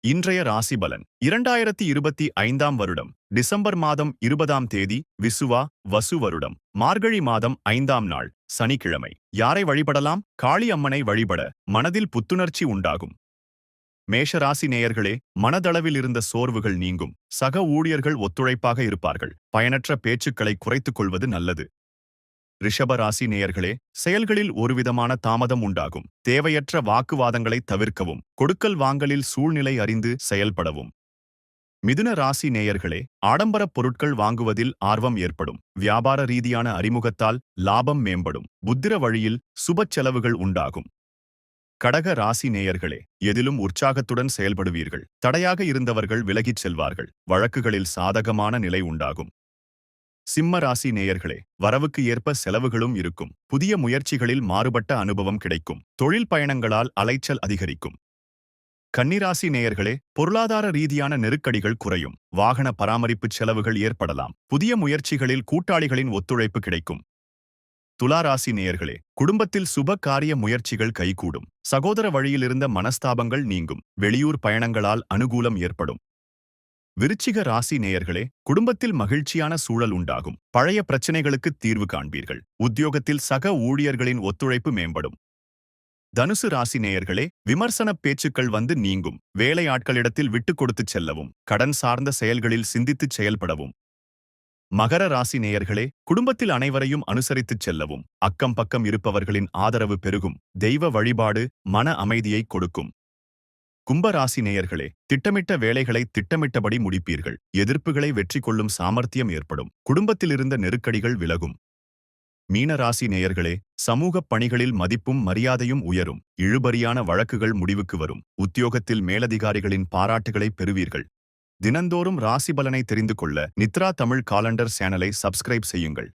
இன்றைய ராசி பலன் 2025ஆம் வருடம் டிசம்பர் மாதம் 20ஆம் தேதி விசுவா வசு வருடம் மார்கழி மாதம் 5ஆம் நாள் சனிக்கிழமை. யாரை வழிபடலாம்? காளி அம்மனை வழிபட மனதில் புத்துணர்ச்சி உண்டாகும். மேஷ ராசி நேயர்களே, மனதளவில் இருந்த சோர்வுகள் நீங்கும். சக ஊழியர்கள் ஒத்துழைப்பாக இருப்பார்கள். பயனற்ற பேச்சுக்களை குறைத்துக் கொள்வது நல்லது. ரிஷப ராசி நேயர்களே, செயல்களில் ஒருவிதமான தாமதம் உண்டாகும். தேவையற்ற வாக்குவாதங்களை தவிர்க்கவும். கொடுக்கல் வாங்கலில் சூழ்நிலை அறிந்து செயல்படவும். மிதுன ராசி நேயர்களே, ஆடம்பரப் பொருட்கள் வாங்குவதில் ஆர்வம் ஏற்படும். வியாபார ரீதியான அறிமுகத்தால் லாபம் மேம்படும். புத்திர வழியில் சுப செலவுகள் உண்டாகும். கடக ராசி நேயர்களே, எதிலும் உற்சாகத்துடன் செயல்படுவீர்கள். தடையாக இருந்தவர்கள் விலகிச் செல்வார்கள். வழக்குகளில் சாதகமான நிலை உண்டாகும். சிம்ம ராசி நேயர்களே, வரவுக்கு ஏற்ப செலவுகளும் இருக்கும். புதிய முயற்சிகளில் மாறுபட்ட அனுபவம் கிடைக்கும். தொழில் பயணங்களால் அலைச்சல் அதிகரிக்கும். கன்னிராசி நேயர்களே, பொருளாதார ரீதியான நெருக்கடிகள் குறையும். வாகன பராமரிப்பு செலவுகள் ஏற்படலாம். புதிய முயற்சிகளில் கூட்டாளிகளின் ஒத்துழைப்பு கிடைக்கும். துலா ராசி நேயர்களே, குடும்பத்தில் சுப காரிய முயற்சிகள் கைகூடும். சகோதர வழியிலிருந்த மனஸ்தாபங்கள் நீங்கும். வெளியூர் பயணங்களால் அனுகூலம் ஏற்படும். விருச்சிக ராசி நேயர்களே, குடும்பத்தில் மகிழ்ச்சியான சூழல் உண்டாகும். பழைய பிரச்சனைகளுக்கு தீர்வு காண்பீர்கள். உத்தியோகத்தில் சக ஊழியர்களின் ஒத்துழைப்பு மேம்படும். தனுசு ராசி நேயர்களே, விமர்சன பேச்சுக்கள் வந்து நீங்கும். வேலையாட்களிடத்தில் விட்டுக் கொடுத்துச் செல்லவும். கடன் சார்ந்த செயல்களில் சிந்தித்துச் செயல்படவும். மகர ராசி நேயர்களே, குடும்பத்தில் அனைவரையும் அனுசரித்துச் செல்லவும். அக்கம் பக்கம் இருப்பவர்களின் ஆதரவு பெருகும். தெய்வ வழிபாடு மன அமைதியை கொடுக்கும். கும்பராசி நேயர்களே, திட்டமிட்ட வேலைகளை திட்டமிட்டபடி முடிப்பீர்கள். எதிர்ப்புகளை வெற்றி கொள்ளும் சாமர்த்தியம் ஏற்படும். குடும்பத்திலிருந்த நெருக்கடிகள் விலகும். மீனராசி நேயர்களே, சமூகப் பணிகளில் மதிப்பும் மரியாதையும் உயரும். இழுபறியான வழக்குகள் முடிவுக்கு வரும். உத்தியோகத்தில் மேலதிகாரிகளின் பாராட்டுகளை பெறுவீர்கள். தினந்தோறும் ராசி பலனை தெரிந்து கொள்ள நித்ரா தமிழ் காலண்டர் சேனலை சப்ஸ்கிரைப் செய்யுங்கள்.